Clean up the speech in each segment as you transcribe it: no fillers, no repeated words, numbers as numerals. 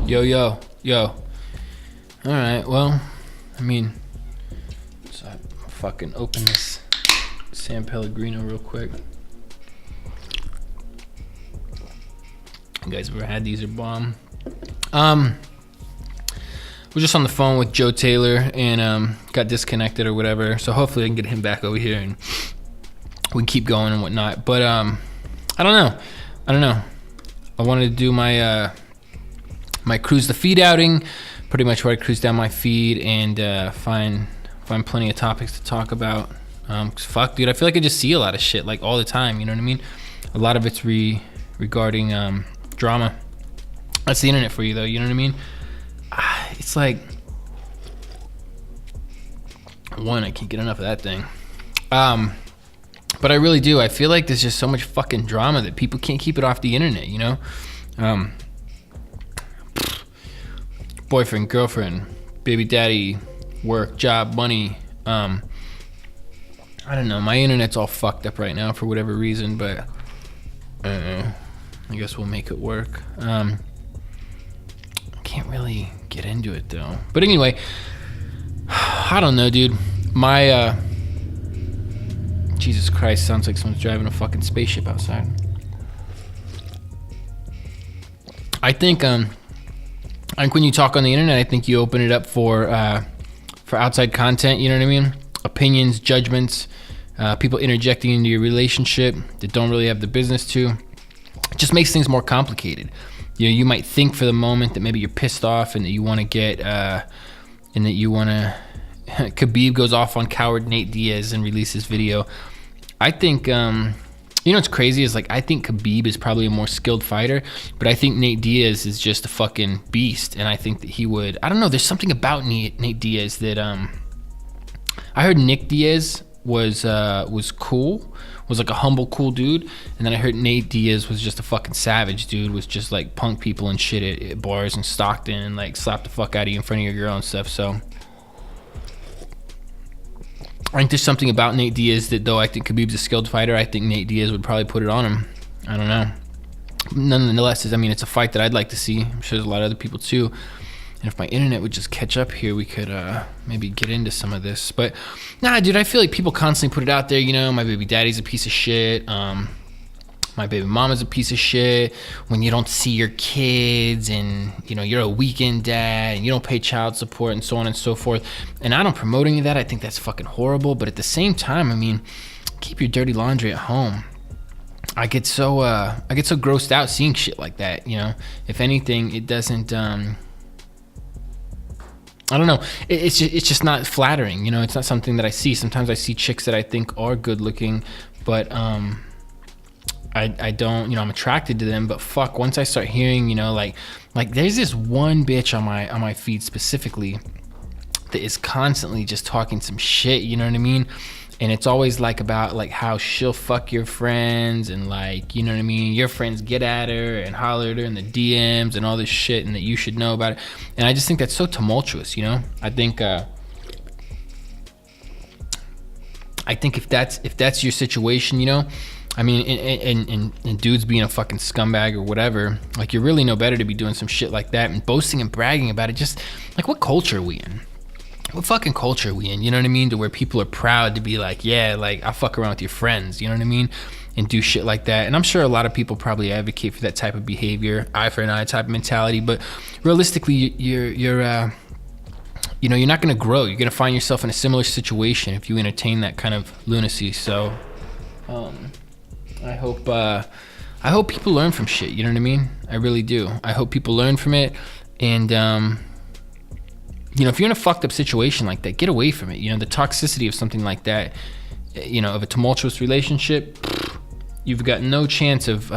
Yo, yo, yo. Alright, well, I mean, so I fucking open this San Pellegrino real quick. You guys ever had these? Are bomb. We're just on the phone with Joe Taylor and got disconnected or whatever. So hopefully I can get him back over here and we can keep going and whatnot. But I don't know. I wanted to do my my cruise the feed outing, pretty much where I cruise down my feed and find plenty of topics to talk about. 'Cause fuck, dude, I feel like I just see a lot of shit like all the time. You know what I mean? A lot of it's regarding drama. That's the internet for you, though. You know what I mean? It's like, one, I can't get enough of that thing. But I really do. I feel like there's just so much fucking drama that people can't keep it off the internet, you know? Boyfriend, girlfriend, baby daddy, work, job, money. I don't know. My internet's all fucked up right now for whatever reason, but I guess we'll make it work. I can't really get into it though. But anyway, I don't know, dude. My Jesus Christ, sounds like someone's driving a fucking spaceship outside. I think when you talk on the internet, I think you open it up for outside content. You know what I mean? Opinions, judgments, people interjecting into your relationship that don't really have the business to. It just makes things more complicated. You know, you might think for the moment that maybe you're pissed off and that you want to get, and that you want to. Khabib goes off on coward Nate Diaz and releases video. I think, you know what's crazy is like I think Khabib is probably a more skilled fighter, but I think Nate Diaz is just a fucking beast, and I think that he would. I don't know. There's something about Nate Diaz that I heard Nick Diaz was cool, was like a humble, cool dude, and then I heard Nate Diaz was just a fucking savage dude, was just like punk people and shit at bars in Stockton and like slap the fuck out of you in front of your girl and stuff. So I think there's something about Nate Diaz that, though I think Khabib's a skilled fighter, I think Nate Diaz would probably put it on him. I don't know. Nonetheless, it's a fight that I'd like to see. I'm sure there's a lot of other people too. And if my internet would just catch up here, we could maybe get into some of this. But nah, dude, I feel like people constantly put it out there. You know, my baby daddy's a piece of shit. My baby mama's a piece of shit. When you don't see your kids and, you know, you're a weekend dad and you don't pay child support and so on and so forth. And I don't promote any of that. I think that's fucking horrible. But at the same time, I mean, keep your dirty laundry at home. I get so grossed out seeing shit like that, you know. If anything, it doesn't, I don't know. It's just not flattering, you know. It's not something that I see. Sometimes I see chicks that I think are good looking, but I don't, you know, I'm attracted to them, but fuck, once I start hearing, you know, like there's this one bitch on my feed specifically that is constantly just talking some shit, you know what I mean? And it's always like about like how she'll fuck your friends and like, you know what I mean, your friends get at her and holler at her in the DMs and all this shit, and that you should know about it. And I just think that's so tumultuous, you know? I think if that's your situation, you know, I mean, and dudes being a fucking scumbag or whatever, like you're really no better to be doing some shit like that and boasting and bragging about it. Just like, what culture are we in? What fucking culture are we in? You know what I mean? To where people are proud to be like, yeah, like I'll fuck around with your friends. You know what I mean? And do shit like that. And I'm sure a lot of people probably advocate for that type of behavior, eye for an eye type of mentality. But realistically, you're you know, you're not going to grow. You're going to find yourself in a similar situation if you entertain that kind of lunacy. So, I hope people learn from shit. You know what I mean? I really do. I hope people learn from it. And, you know, if you're in a fucked up situation like that, get away from it. You know, the toxicity of something like that, you know, of a tumultuous relationship, you've got no chance of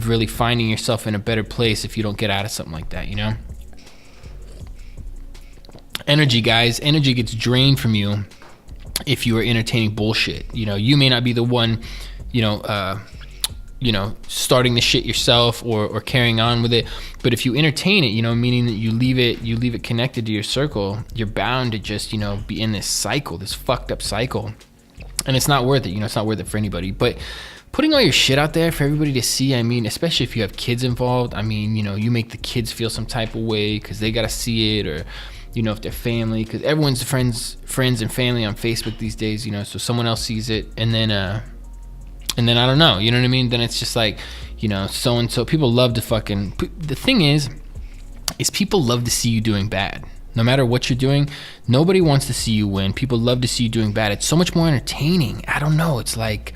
really finding yourself in a better place if you don't get out of something like that, you know? Energy, guys. Energy gets drained from you if you are entertaining bullshit. You know, you may not be the one, you know, starting the shit yourself or carrying on with it, but if you entertain it, you know, meaning that you leave it connected to your circle, you're bound to just, you know, be in this cycle, this fucked up cycle, and it's not worth it. You know, it's not worth it for anybody. But putting all your shit out there for everybody to see, I mean, especially if you have kids involved, I mean, you know, you make the kids feel some type of way because they got to see it, or, you know, if they're family, because everyone's friends and family on Facebook these days, you know, so someone else sees it, and then I don't know, you know what I mean? Then it's just like, you know, so-and-so, people love to fucking, the thing is people love to see you doing bad. No matter what you're doing, nobody wants to see you win. People love to see you doing bad. It's so much more entertaining. I don't know, it's like,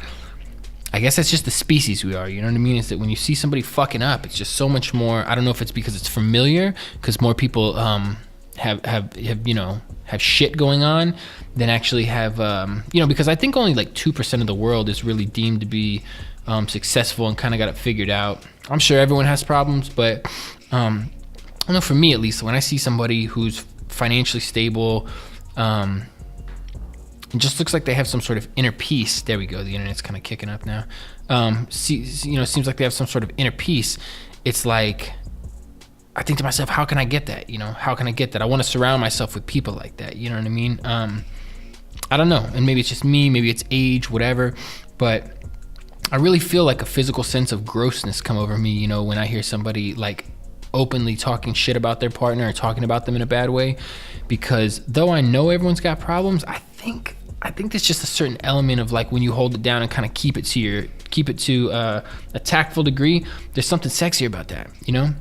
I guess that's just the species we are, you know what I mean? Is that when you see somebody fucking up, it's just so much more. I don't know if it's because it's familiar, because more people have you know, have shit going on than actually have you know, because I think only like 2% of the world is really deemed to be successful and kind of got it figured out. I'm sure everyone has problems, but I don't know, for me at least, when I see somebody who's financially stable, it just looks like they have some sort of inner peace. There we go. The internet's kind of kicking up now. You know, it seems like they have some sort of inner peace. It's like, I think to myself, how can I get that? You know, how can I get that? I want to surround myself with people like that. You know what I mean? I don't know. And maybe it's just me, maybe it's age, whatever. But I really feel like a physical sense of grossness come over me, you know, when I hear somebody like openly talking shit about their partner or talking about them in a bad way. Because though I know everyone's got problems, I think there's just a certain element of like when you hold it down and kind of keep it to a tactful degree, there's something sexy about that, you know?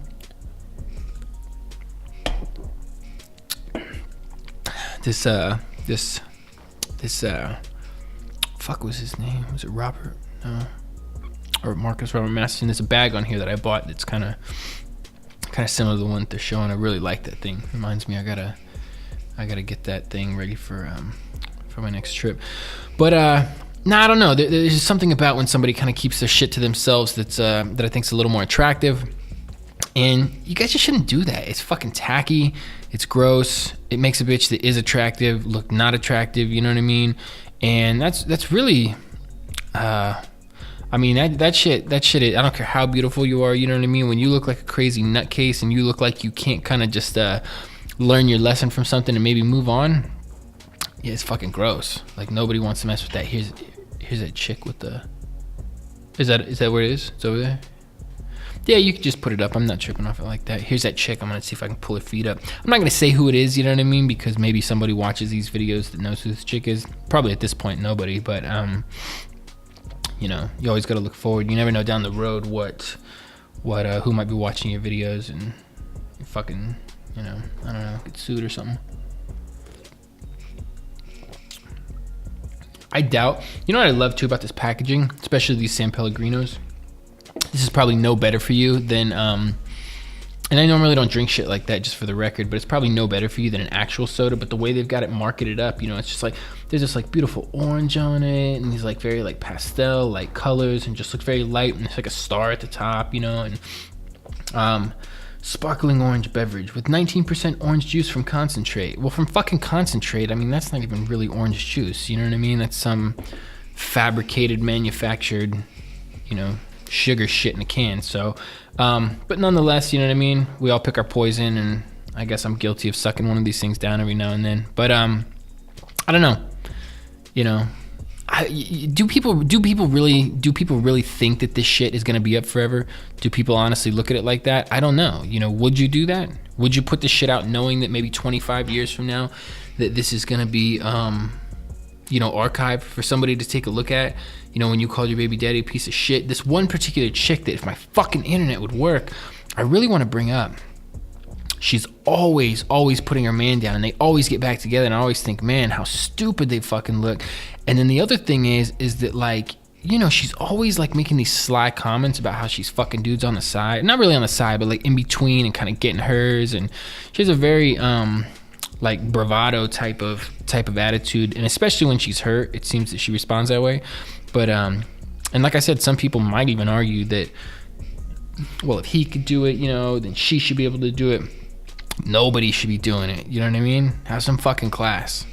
This fuck was his name? Was it Robert? No. Or Marcus Robert Masterson. There's a bag on here that I bought that's kind of similar to the one they're showing. I really like that thing. Reminds me, I gotta get that thing ready for my next trip. But I don't know. There's just something about when somebody kind of keeps their shit to themselves that I think's a little more attractive. And you guys just shouldn't do that. It's fucking tacky. It's gross. It makes a bitch that is attractive look not attractive. You know what I mean? And that's really, I mean, that shit, I don't care how beautiful you are, you know what I mean? When you look like a crazy nutcase and you look like you can't kind of just learn your lesson from something and maybe move on, yeah, it's fucking gross. Like, nobody wants to mess with that. Here's that chick with the, is that where it is? It's over there? Yeah, you could just put it up. I'm not tripping off it like that. Here's that chick. I'm going to see if I can pull her feet up. I'm not going to say who it is, you know what I mean? Because maybe somebody watches these videos that knows who this chick is. Probably at this point, nobody. But, you know, you always got to look forward. You never know down the road who might be watching your videos and fucking, you know, I don't know, get sued or something. I doubt. You know what I love too about this packaging, especially these San Pellegrinos? This is probably no better for you than, and I normally don't drink shit like that, just for the record, but it's probably no better for you than an actual soda. But the way they've got it marketed up, you know, it's just like, there's this like beautiful orange on it, and these like very like pastel like colors, and just look very light, and it's like a star at the top, you know, and sparkling orange beverage with 19% orange juice from concentrate. Well, from fucking concentrate, I mean, that's not even really orange juice, you know what I mean? That's some fabricated, manufactured, you know, sugar shit in a can. So but nonetheless, you know what I mean, we all pick our poison, and I guess I'm guilty of sucking one of these things down every now and then. But I don't know, you know, do people really think that this shit is gonna be up forever? Do people honestly look at it like that? I don't know. You know, would you do that? Would you put this shit out knowing that maybe 25 years from now that this is gonna be you know, archived for somebody to take a look at? You know, when you called your baby daddy a piece of shit. This one particular chick that, if my fucking internet would work, I really want to bring up. She's always putting her man down, and they always get back together, and I always think, man, how stupid they fucking look. And then the other thing is that, like, you know, she's always like making these sly comments about how she's fucking dudes on the side. Not really on the side, but like in between, and kind of getting hers. And she has a very like bravado type of attitude, and especially when she's hurt, it seems that she responds that way. But and like I said, some people might even argue that, well, if he could do it, you know, then she should be able to do it. Nobody should be doing it, you know what I mean? Have some fucking class.